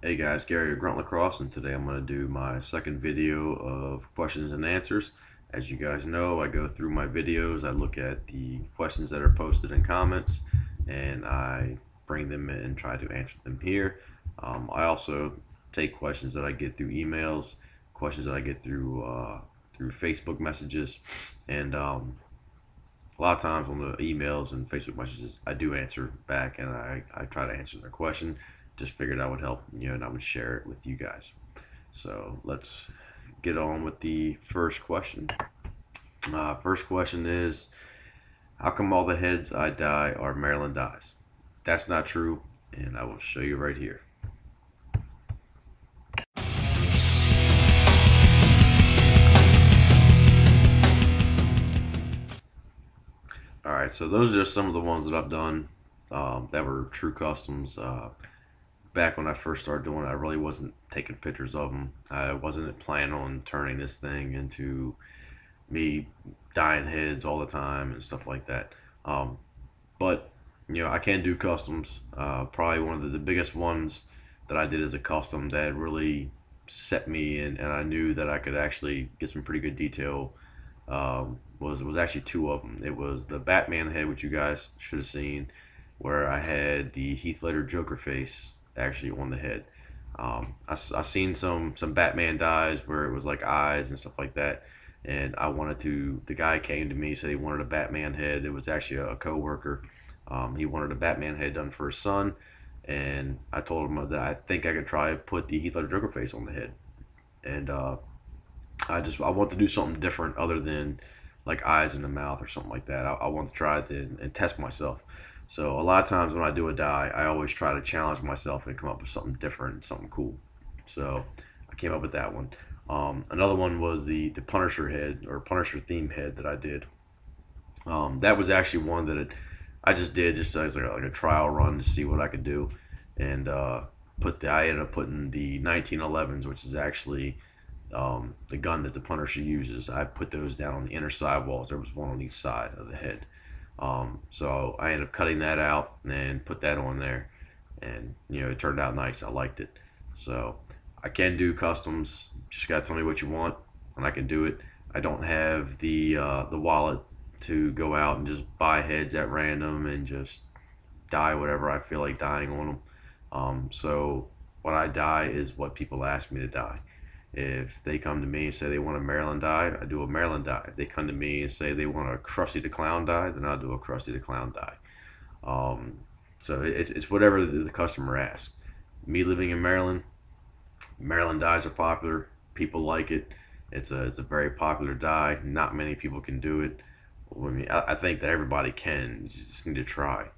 Hey guys, Gary of Grunt Lacrosse, and today I'm going to do my second video of questions and answers. As you guys know, I go through my videos, I look at the questions that are posted in comments, and I bring them in and try to answer them here. I also take questions that I get through emails, questions that I get through Facebook messages, and a lot of times on the emails and Facebook messages, I do answer back, and I try to answer their question. Just figured I would help, and I would share it with you guys. So let's get on with the first question. First question is, how come all the heads I dye are Maryland dyes? That's not true, and I will show you right here. Alright, so those are just some of the ones that I've done that were true customs. Back when I first started doing it, I really wasn't taking pictures of them. I wasn't planning on turning this thing into me dyeing heads all the time and stuff like that. But I can do customs. Probably one of the biggest ones that I did as a custom that really set me in, and I knew that I could actually get some pretty good detail. Was actually two of them. It was the Batman head, which you guys should have seen, where I had the Heath Ledger Joker face actually on the head. I seen some Batman dyes where it was like eyes and stuff like that, and I wanted to. The guy came to me, said he wanted a Batman head. It was actually a coworker. He wanted a Batman head done for his son, and I told him that I think I could try to put the Heath Ledger Joker face on the head, and I want to do something different other than like eyes in the mouth or something like that. I want to try it and test myself. So a lot of times when I do a dye, I always try to challenge myself and come up with something different, something cool. So I came up with that one. Another one was the Punisher head or Punisher theme head that I did. That was actually one that I just did just as like a trial run to see what I could do, and I ended up putting the 1911s, which is actually the gun that the Punisher uses. I put those down on the inner sidewalls. There was one on each side of the head. So I ended up cutting that out and put that on there, and it turned out nice. I liked it. So I can do customs. Just gotta tell me what you want, and I can do it. I don't have the wallet to go out and just buy heads at random and just dye whatever I feel like dyeing on them. So what I dye is what people ask me to dye. If they come to me and say they want a Maryland dye, I do a Maryland dye. If they come to me and say they want a Krusty the Clown dye, then I'll do a Krusty the Clown dye. So it's whatever the customer asks. Me living in Maryland, Maryland dyes are popular. People like it. It's a very popular dye. Not many people can do it. I think that everybody can. You just need to try.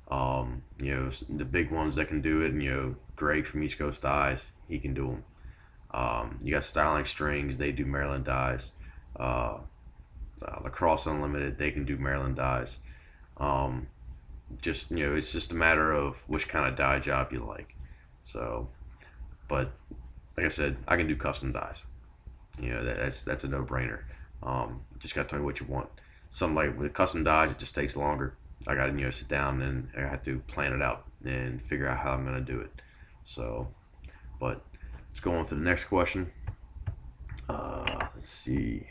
The big ones that can do it, and Greg from East Coast Dyes, he can do them. You got Styling Strings, they do Maryland dyes. Lacrosse Unlimited, they can do Maryland dyes. It's just a matter of which kind of dye job you like. So, but like I said, I can do custom dyes. That's a no-brainer. Just gotta tell me what you want. Some like with custom dyes, it just takes longer. I gotta sit down and I have to plan it out and figure out how I'm gonna do it. So, but let's go on to the next question. Let's see.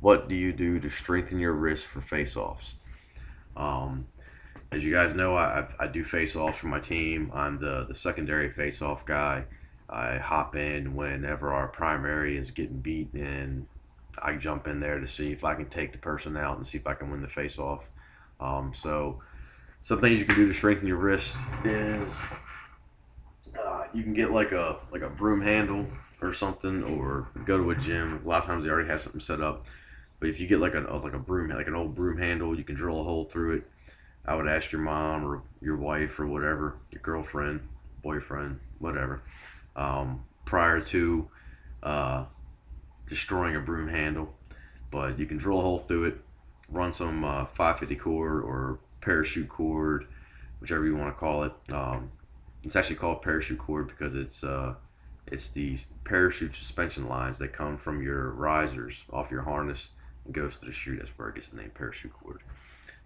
What do you do to strengthen your wrist for face-offs? Um, as you guys know, I do face-offs for my team. I'm the secondary face-off guy. I hop in whenever our primary is getting beat, and I jump in there to see if I can take the person out and see if I can win the face-off. So some things you can do to strengthen your wrist is you can get like a broom handle or something, or go to a gym. A lot of times they already have something set up, but if you get like a broom, like an old broom handle, you can drill a hole through it. I would ask your mom or your wife or whatever, your girlfriend, boyfriend, whatever, prior to destroying a broom handle. But you can drill a hole through it, run some 550 cord or parachute cord, whichever you want to call it. It's actually called parachute cord because it's the parachute suspension lines that come from your risers off your harness and goes to the chute. That's where it gets the name parachute cord.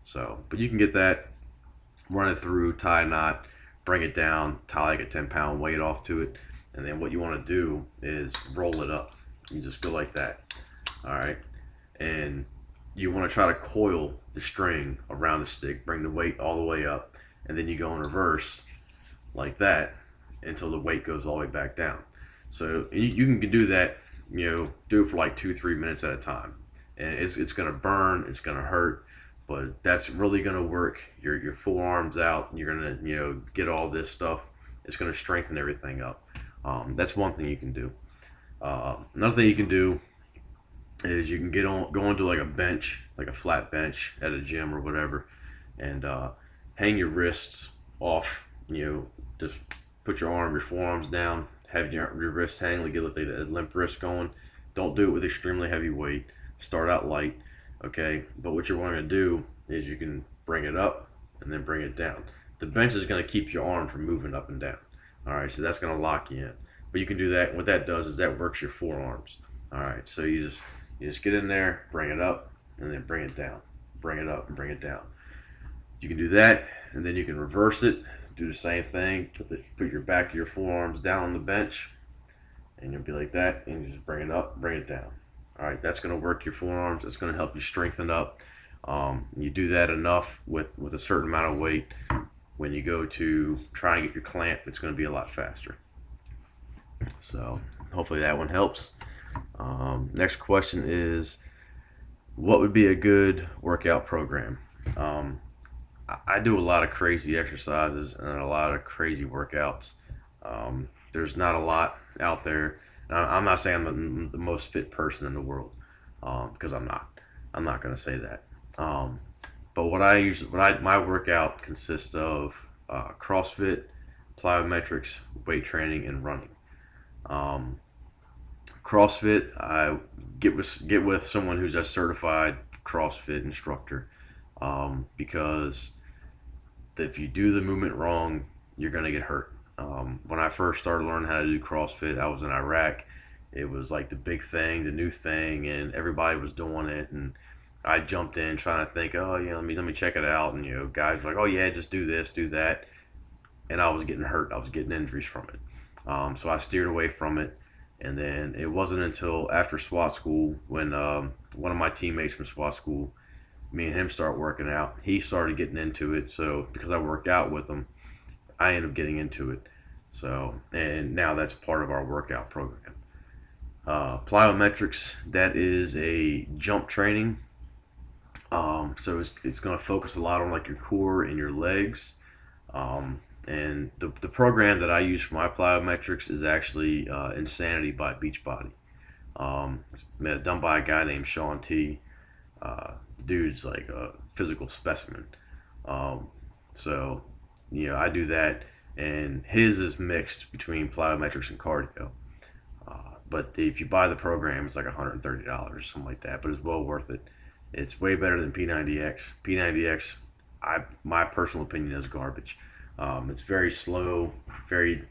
So, but you can get that, run it through, tie a knot, bring it down, tie like a 10-pound weight off to it, and then what you want to do is roll it up. You just go like that. All right, and you want to try to coil the string around the stick, bring the weight all the way up, and then you go in reverse like that until the weight goes all the way back down. So you can do that, do it for like 2-3 minutes at a time, and it's gonna burn, it's gonna hurt, but that's really gonna work your forearms out. You're gonna get all this stuff. It's gonna strengthen everything up. That's one thing you can do. Another thing you can do is you can go onto like a bench, like a flat bench at a gym or whatever, and hang your wrists off. Just put your forearms down, have your wrist hang, like get the limp wrist going. Don't do it with extremely heavy weight. Start out light, okay? But what you're wanting to do is you can bring it up and then bring it down. The bench is going to keep your arm from moving up and down. All right, so that's going to lock you in. But you can do that. What that does is that works your forearms. All right, so you just get in there, bring it up, and then bring it down. Bring it up and bring it down. You can do that, and then you can reverse it. Do the same thing. Put your back of your forearms down on the bench, and you'll be like that, and you just bring it up, bring it down. All right, that's going to work your forearms. It's going to help you strengthen up. You do that enough with a certain amount of weight. When you go to try and get your clamp, it's going to be a lot faster. So hopefully that one helps. Next question is, what would be a good workout program? I do a lot of crazy exercises and a lot of crazy workouts. There's not a lot out there. I'm not saying I'm the most fit person in the world, because I'm not. I'm not going to say that. But my workout consists of CrossFit, plyometrics, weight training, and running. CrossFit, I get with someone who's a certified CrossFit instructor, because if you do the movement wrong, you're gonna get hurt. When I first started learning how to do CrossFit, I was in Iraq. It was like the big thing, the new thing, and everybody was doing it. And I jumped in trying to think, oh yeah, let me check it out. And guys were like, oh yeah, just do this, do that. And I was getting hurt. I was getting injuries from it. So I steered away from it. And then it wasn't until after SWAT school when one of my teammates from SWAT school, me and him started working out. He started getting into it. So because I worked out with him, I ended up getting into it. So, and now that's part of our workout program. Plyometrics, that is a jump training. So it's going to focus a lot on like your core and your legs. And the program that I use for my plyometrics is actually Insanity by Beachbody. It's done by a guy named Sean T. Dude's like a physical specimen. So I do that, and his is mixed between plyometrics and cardio. But if you buy the program, it's like $130 or something like that. But it's well worth it. It's way better than P90X. P90X, my personal opinion, is garbage. It's very slow, very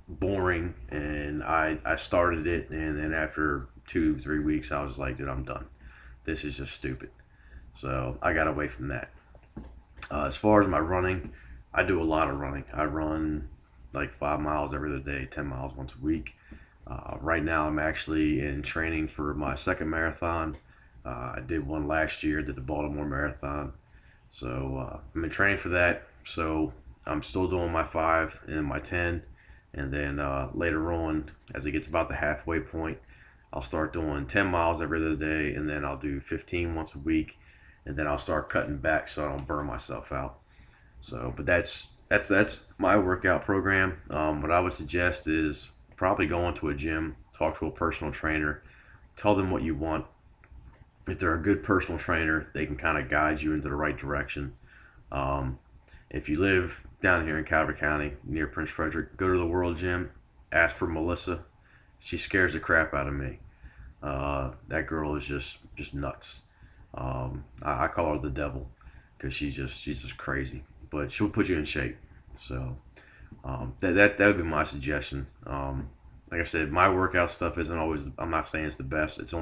boring, and I started it, and then after 2-3 weeks, I was like, dude, I'm done. This is just stupid. So I got away from that. As far as my running, I do a lot of running. I run like 5 miles every other day, 10 miles once a week. Right now, I'm actually in training for my second marathon. I did one last year, did the Baltimore Marathon. So I'm in training for that. So I'm still doing my 5 and my 10. And then later on, as it gets about the halfway point, I'll start doing 10 miles every other day. And then I'll do 15 once a week. And then I'll start cutting back so I don't burn myself out. So, but that's my workout program. What I would suggest is probably going to a gym, talk to a personal trainer, tell them what you want. If they're a good personal trainer, they can kind of guide you into the right direction. If you live down here in Calvert County near Prince Frederick, go to the World Gym, ask for Melissa. She scares the crap out of me. That girl is just nuts. I call her the devil because she's just crazy, but she'll put you in shape. So that would be my suggestion. Like I said, my workout stuff isn't always. I'm not saying it's the best. It's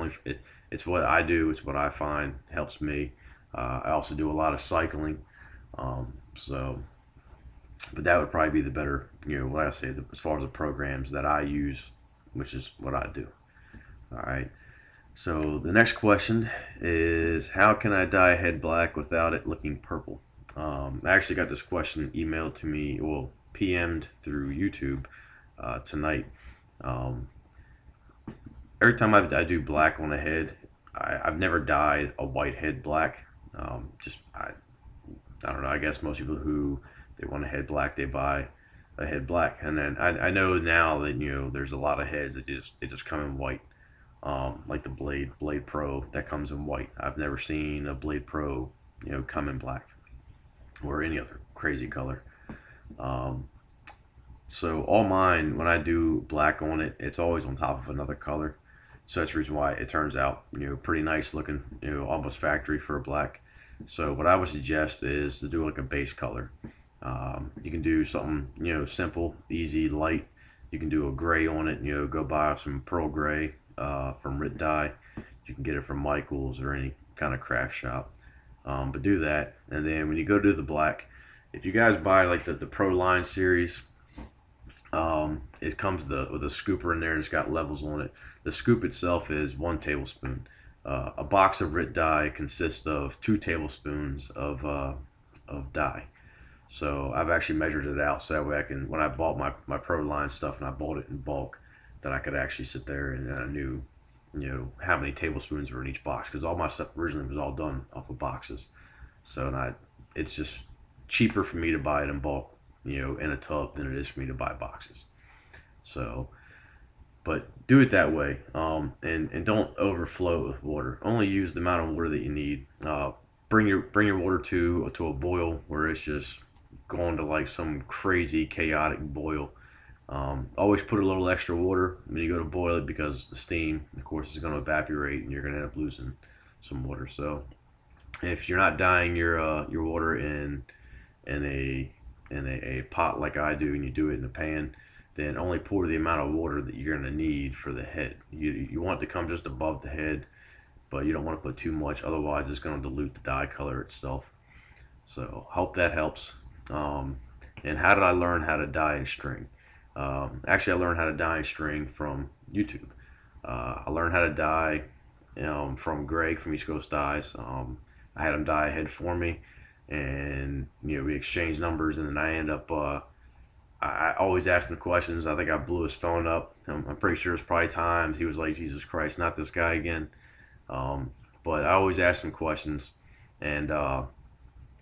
what I do. It's what I find helps me. I also do a lot of cycling. So But that would probably be the better, what I say, as far as the programs that I use, which is what I do. All right. So the next question is, how can I dye a head black without it looking purple? I actually got this question emailed to me, well, PM'd through YouTube tonight. Um, every time I do black on a head, I've never dyed a white head black. I don't know. I guess most people who they want a head black, they buy a head black, and then I know now that there's a lot of heads that just come in white, like the Blade Pro that comes in white. I've never seen a Blade Pro come in black or any other crazy color. Um, so all mine, when I do black on it, it's always on top of another color. So that's the reason why it turns out pretty nice looking, almost factory for a black. So what I would suggest is to do like a base color. You can do something simple, easy, light. You can do a gray on it. Go buy some pearl gray from Rit Dye. You can get it from Michaels or any kind of craft shop. But do that, and then when you go do the black, if you guys buy like the Pro Line series, it comes with a scooper in there and it's got levels on it. The scoop itself is 1 tablespoon. A box of Rit dye consists of 2 tablespoons of dye. So I've actually measured it out so that way I can, when I bought my Pro Line stuff and I bought it in bulk, that I could actually sit there and I knew, how many tablespoons were in each box, because all my stuff originally was all done off of boxes. So it's just cheaper for me to buy it in bulk, in a tub than it is for me to buy boxes. So, but do it that way, and don't overflow with water. Only use the amount of water that you need. Bring your water to a boil where it's just going to like some crazy chaotic boil. Always put a little extra water when you go to boil it, because the steam, of course, is going to evaporate and you're going to end up losing some water. So if you're not dyeing your water in a pot like I do, and you do it in a pan, then only pour the amount of water that you're going to need for the head. You want it to come just above the head, but you don't want to put too much, otherwise it's going to dilute the dye color itself. So hope that helps. And how did I learn how to dye and string? Actually, I learned how to dye and string from YouTube. I learned how to dye from Greg from East Coast Dyes. I had him dye a head for me, and we exchanged numbers, and then I end up. I always ask him questions. I think I blew his phone up. I'm pretty sure it's probably times he was like, Jesus Christ, not this guy again. But I always ask him questions, and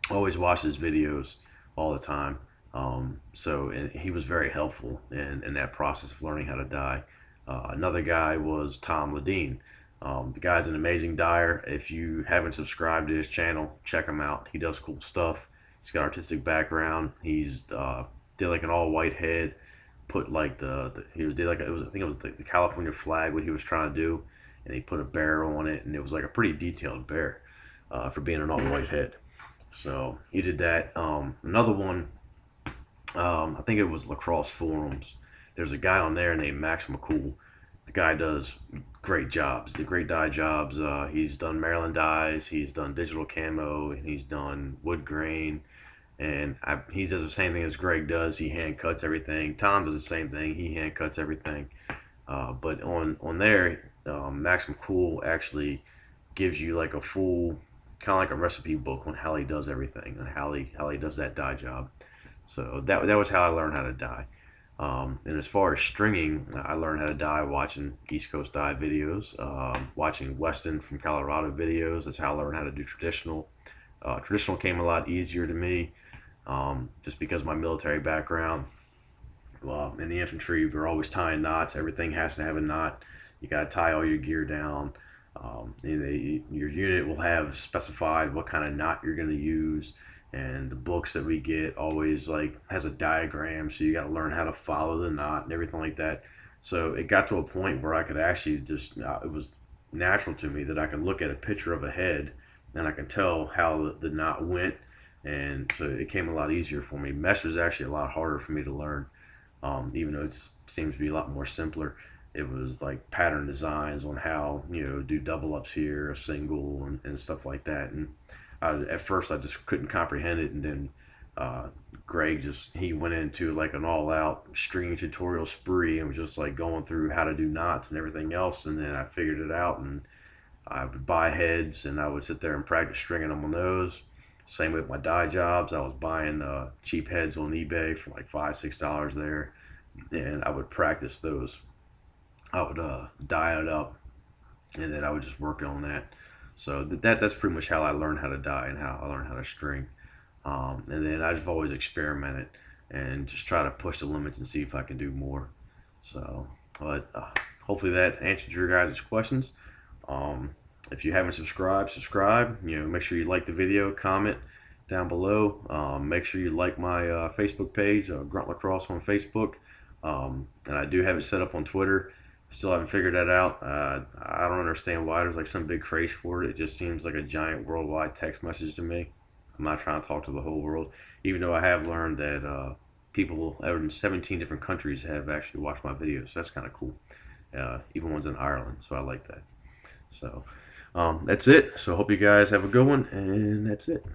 always watch his videos all the time. And he was very helpful in that process of learning how to dye. Another guy was Tom Ledeen. The guy's an amazing dyer. If you haven't subscribed to his channel, check him out. He does cool stuff. He's got artistic background. He's did like an all white head. Put like did like I think it was the California flag, what he was trying to do, and he put a bear on it, and it was like a pretty detailed bear for being an all white head. So he did that. Another one, I think it was Lacrosse forums. There's a guy on there named Max McCool. The guy does great jobs, the great dye jobs. He's done Maryland dyes, he's done digital camo, and he's done wood grain. And he does the same thing as Greg does. He hand cuts everything. Tom does the same thing. He hand cuts everything. But on there, Max McCool actually gives you like a full, kind of like a recipe book on how he does everything and how he does that dye job. So that was how I learned how to dye. And as far as stringing, I learned how to dye watching East Coast dye videos, watching Weston from Colorado videos. That's how I learned how to do traditional. Traditional came a lot easier to me, just because of my military background. Well, in the infantry, we're always tying knots. Everything has to have a knot. You got to tie all your gear down. Your unit will have specified what kind of knot you're going to use, and the books that we get always like has a diagram, so you got to learn how to follow the knot and everything like that. So it got to a point where I could actually just it was natural to me that I could look at a picture of a head and I could tell how the knot went, and so it came a lot easier for me. Mesh was actually a lot harder for me to learn, even though it seems to be a lot more simpler. It was like pattern designs on how do double ups here, a single, and stuff like that. And at first I just couldn't comprehend it, and then Greg he went into like an all-out string tutorial spree and was just like going through how to do knots and everything else. And then I figured it out, and I would buy heads and I would sit there and practice stringing them on those. Same with my dye jobs. I was buying cheap heads on eBay for like $5, $6 there, and I would practice those. I would dye it up, and then I would just work on that. So that's pretty much how I learned how to dye and how I learned how to string. And then I've always experimented and just try to push the limits and see if I can do more. So, but hopefully that answered your guys' questions. If you haven't subscribed, subscribe. Make sure you like the video, comment down below. Make sure you like my Facebook page, Grunt Lacrosse on Facebook. And I do have it set up on Twitter. Still haven't figured that out. I don't understand why there's like some big craze for it. It just seems like a giant worldwide text message to me. I'm not trying to talk to the whole world, even though I have learned that people in 17 different countries have actually watched my videos. So that's kind of cool. Even ones in Ireland, so I like that. So that's it. So I hope you guys have a good one, and that's it.